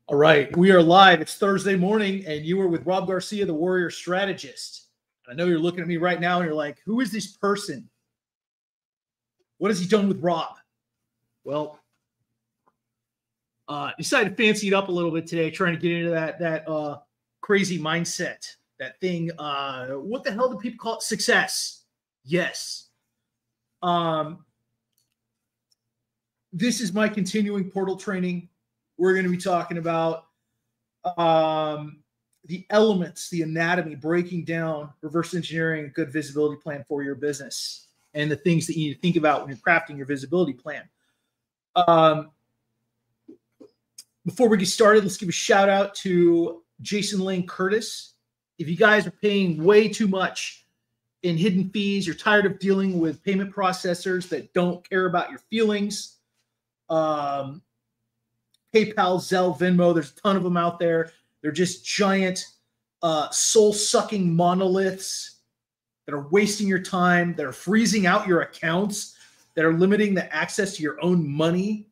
All right, we are live. It's Thursday morning, and you are with Rob Garcia, the Warrior Strategist. I know you're looking at me right now, and you're like, who is this person? What has he done with Rob? Well, decided to fancy it up a little bit today, trying to get into that crazy mindset, that thing. What the hell do people call it? Success. Yes. This is my continuing portal training. We're going to be talking about the elements, the anatomy, breaking down, reverse engineering a good visibility plan for your business and the things that you need to think about when you're crafting your visibility plan. Before we get started, let's give a shout out to Jason Lane Curtis. If you guys are paying way too much in hidden fees, you're tired of dealing with payment processors that don't care about your feelings, PayPal, Zelle, Venmo, there's a ton of them out there. They're just giant soul-sucking monoliths that are wasting your time, that are freezing out your accounts, that are limiting the access to your own money.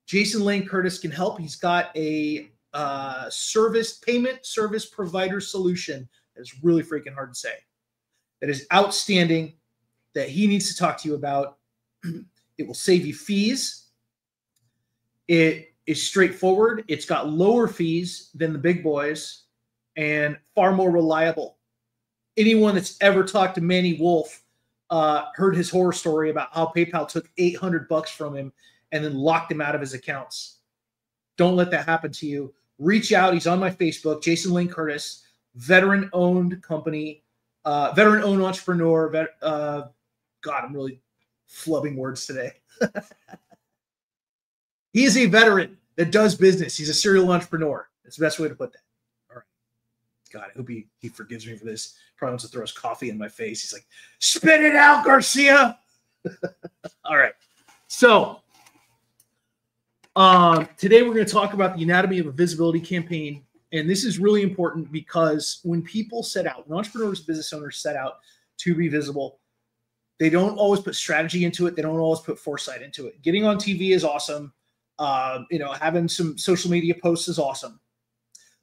Jason Lane Curtis can help. He's got a payment service provider solution that's really freaking hard to say, that is outstanding, that he needs to talk to you about. It will save you fees. It is straightforward. It's got lower fees than the big boys and far more reliable. Anyone that's ever talked to Manny Wolf heard his horror story about how PayPal took $800 from him and then locked him out of his accounts. Don't let that happen to you. Reach out. He's on my Facebook, Jason Lane Curtis, veteran-owned company, veteran-owned entrepreneur. God, I'm really flubbing words today. He is a veteran that does business. He's a serial entrepreneur. That's the best way to put that. All right. God, I hope he forgives me for this. Probably wants to throw his coffee in my face. He's like, spit it out, Garcia. All right. So today we're going to talk about the anatomy of a visibility campaign. And this is really important because when people set out, when entrepreneurs, business owners set out to be visible, they don't always put strategy into it. They don't always put foresight into it. Getting on TV is awesome. Having some social media posts is awesome.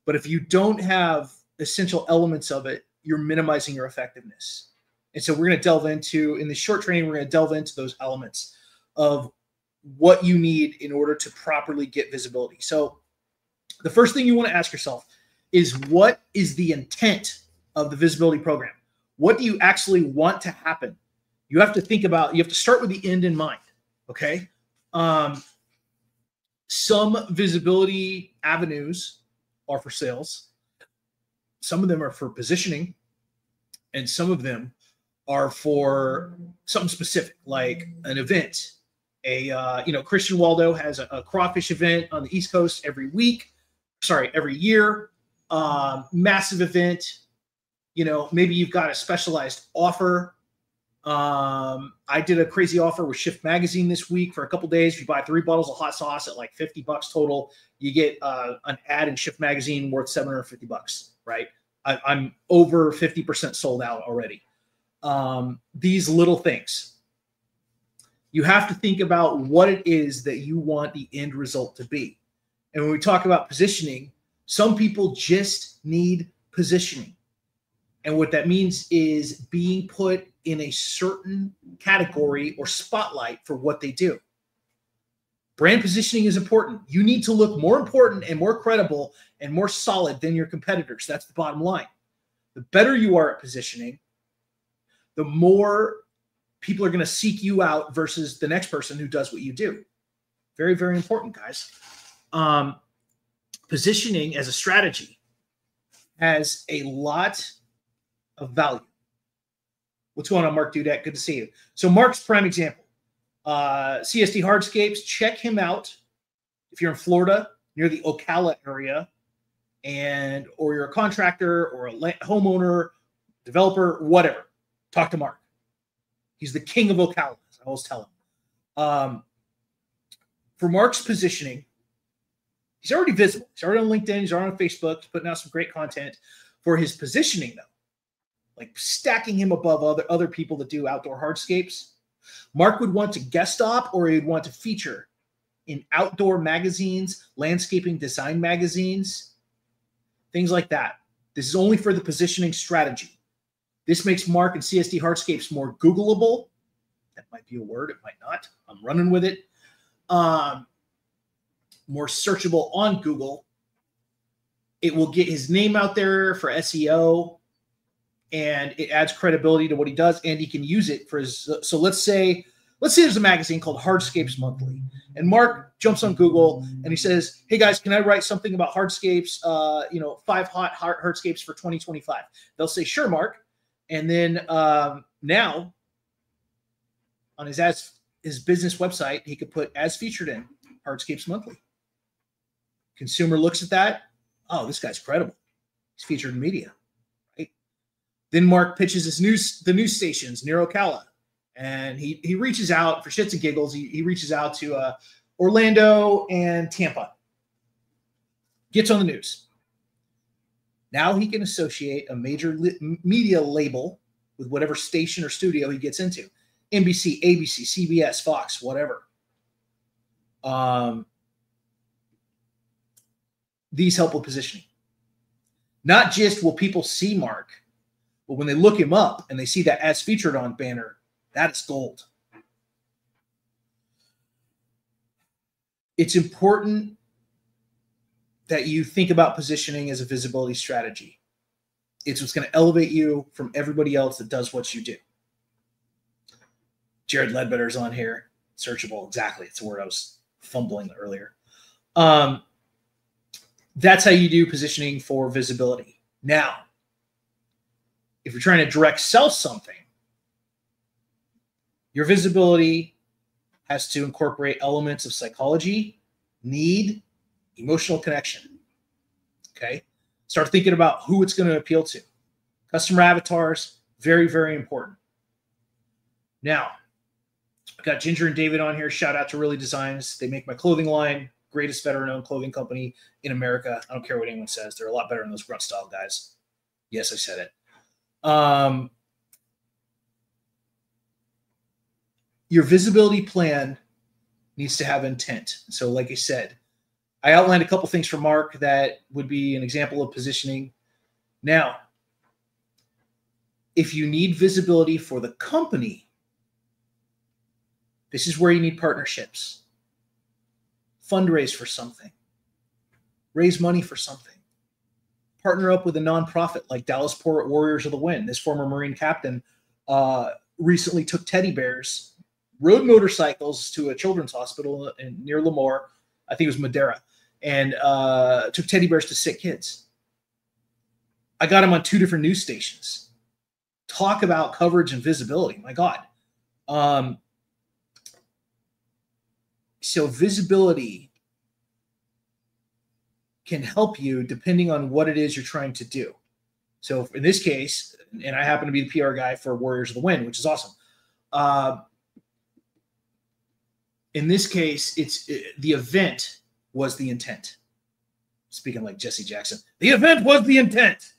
But if you don't have essential elements of it, you're minimizing your effectiveness. And so we're going to delve into, in this short training, we're going to delve into those elements of what you need in order to properly get visibility. So the first thing you want to ask yourself is, what is the intent of the visibility program? What do you actually want to happen? You have to think about, you have to start with the end in mind. Okay. Some visibility avenues are for sales. Some of them are for positioning, and some of them are for something specific, like an event. Christian Waldo has a crawfish event on the East Coast every year. Massive event. Maybe you've got a specialized offer. I did a crazy offer with Shift Magazine this week for a couple days. If you buy 3 bottles of hot sauce at like $50 total, you get an ad in Shift Magazine worth $750, right? I'm over 50% sold out already. These little things. You have to think about what it is that you want the end result to be. And when we talk about positioning, some people just need positioning. And what that means is being put in a certain category or spotlight for what they do. Brand positioning is important. You need to look more important and more credible and more solid than your competitors. That's the bottom line. The better you are at positioning, the more people are going to seek you out versus the next person who does what you do. Very, very important, guys. Positioning as a strategy has a lot of value. What's going on, Mark Dudek? Good to see you. So Mark's prime example. CSD Hardscapes, check him out. If you're in Florida, near the Ocala area, or you're a contractor or a homeowner, developer, whatever, talk to Mark. He's the king of Ocala, as I always tell him. For Mark's positioning, he's already visible. He's already on LinkedIn. He's already on Facebook. He's putting out some great content. For his positioning, though, like stacking him above other people that do outdoor hardscapes, Mark would want to guest op or he would want to feature in outdoor magazines, landscaping design magazines, things like that. This is only for the positioning strategy. This makes Mark and CSD Hardscapes more Googleable. That might be a word. It might not. I'm running with it. More searchable on Google. It will get his name out there for SEO, and it adds credibility to what he does, and he can use it for his. So let's say there's a magazine called Hardscapes Monthly, and Mark jumps on Google and he says, "Hey guys, can I write something about hardscapes? 5 hot hardscapes for 2025." They'll say, "Sure, Mark." And then now on his business website, he could put as featured in Hardscapes Monthly. Consumer looks at that. Oh, this guy's credible. He's featured in media, right? Then Mark pitches the news stations near Ocala, and he reaches out for shits and giggles. He reaches out to Orlando and Tampa. Gets on the news. Now he can associate a major media label with whatever station or studio he gets into. NBC, ABC, CBS, Fox, whatever. These help with positioning. Not just will people see Mark, but when they look him up and they see that as featured on banner, that's gold. It's important that you think about positioning as a visibility strategy. It's what's going to elevate you from everybody else that does what you do. Jared Ledbetter's on here. Searchable. Exactly. It's a word I was fumbling earlier. That's how you do positioning for visibility. Now, if you're trying to direct sell something, your visibility has to incorporate elements of psychology, need, emotional connection. Okay? Start thinking about who it's going to appeal to. Customer avatars, very, very important. Now, I've got Ginger and David on here. Shout out to Really Designs. They make my clothing line. Greatest veteran-owned clothing company in America. I don't care what anyone says. They're a lot better than those grunt style guys. Yes, I said it. Your visibility plan needs to have intent. So like I said, I outlined a couple things for Mark that would be an example of positioning. Now, if you need visibility for the company, this is where you need partnerships. Fundraise for something. Raise money for something. Partner up with a nonprofit like Dallas Port Warriors of the Wind. This former Marine captain recently took teddy bears, rode motorcycles to a children's hospital near Lemoore. I think it was Madera, and took teddy bears to sick kids. I got him on 2 different news stations. Talk about coverage and visibility. My God. So visibility can help you depending on what it is you're trying to do. So in this case, and I happen to be the PR guy for Warriors of the Wind, which is awesome. In this case, the event was the intent. Speaking like Jesse Jackson, the event was the intent.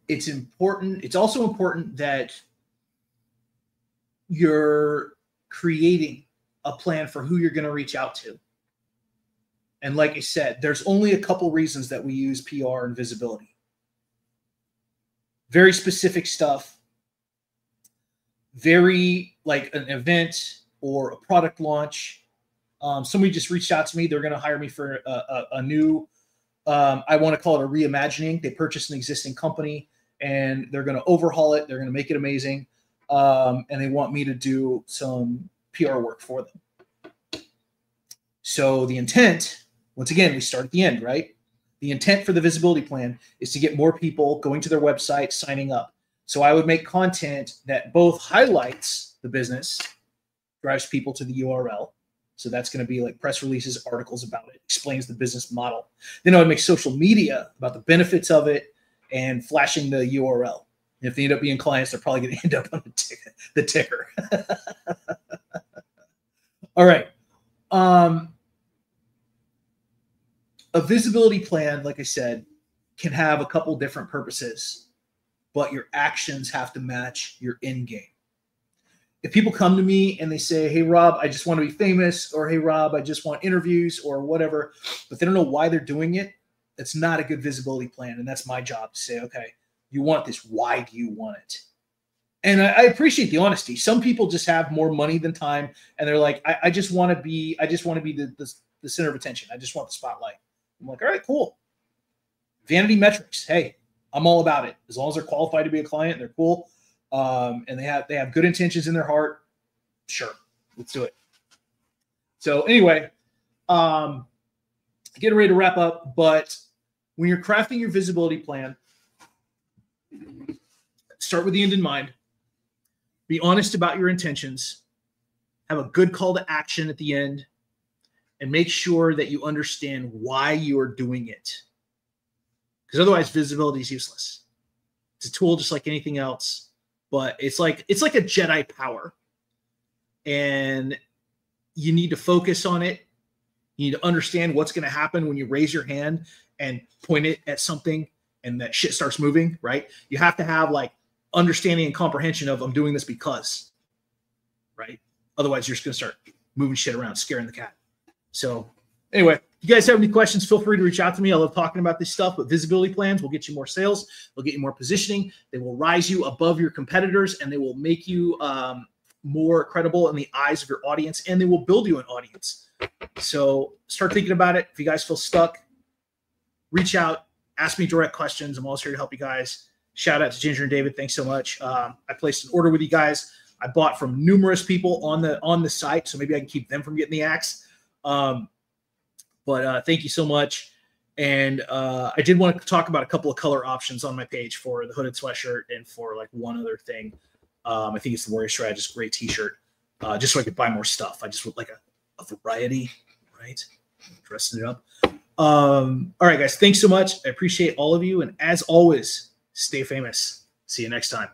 It's important. It's also important that you're creating a plan for who you're going to reach out to. And like I said, there's only a couple reasons that we use PR and visibility. Very specific stuff. Very like an event or a product launch. Somebody just reached out to me. They're going to hire me for a new, I want to call it a reimagining. They purchased an existing company and they're going to overhaul it. They're going to make it amazing. And they want me to do some PR work for them. So the intent, once again, we start at the end, right? The intent for the visibility plan is to get more people going to their website, signing up. So I would make content that both highlights the business, drives people to the URL. So that's going to be like press releases, articles about it, explains the business model. Then I would make social media about the benefits of it and flashing the URL. And if they end up being clients, they're probably going to end up on the ticker. All right. A visibility plan, like I said, can have a couple different purposes. but your actions have to match your end game. If people come to me and they say, hey, Rob, I just want to be famous, or hey, Rob, I just want interviews or whatever, but they don't know why they're doing it, that's not a good visibility plan. And that's my job to say, okay, you want this. Why do you want it? And I appreciate the honesty. Some people just have more money than time, and they're like, I just want to be the center of attention. I just want the spotlight. I'm like, all right, cool. Vanity metrics. Hey, I'm all about it. As long as they're qualified to be a client, they're cool. And they have good intentions in their heart. Sure, let's do it. So anyway, getting ready to wrap up. But when you're crafting your visibility plan, start with the end in mind. Be honest about your intentions. Have a good call to action at the end, and make sure that you understand why you are doing it. Because otherwise, visibility is useless. It's a tool just like anything else, but it's like a Jedi power, and you need to focus on it. You need to understand what's going to happen when you raise your hand and point it at something, and that shit starts moving. Right? You have to have like understanding and comprehension of, I'm doing this because, right? Otherwise, you're just going to start moving shit around, scaring the cat. So anyway, if you guys have any questions, feel free to reach out to me. I love talking about this stuff, but visibility plans will get you more sales. They'll get you more positioning. They will rise you above your competitors, and they will make you more credible in the eyes of your audience, and they will build you an audience. So start thinking about it. If you guys feel stuck, reach out, ask me direct questions. I'm always here to help you guys. Shout out to Ginger and David. Thanks so much. I placed an order with you guys. I bought from numerous people on the site, so maybe I can keep them from getting the axe. But thank you so much. And I did want to talk about a couple of color options on my page for the hooded sweatshirt and for like one other thing. I think it's the Warrior Strategist great t-shirt, just so I could buy more stuff. I just would like a variety, right? Dressing it up. All right, guys. Thanks so much. I appreciate all of you. And as always, stay famous. See you next time.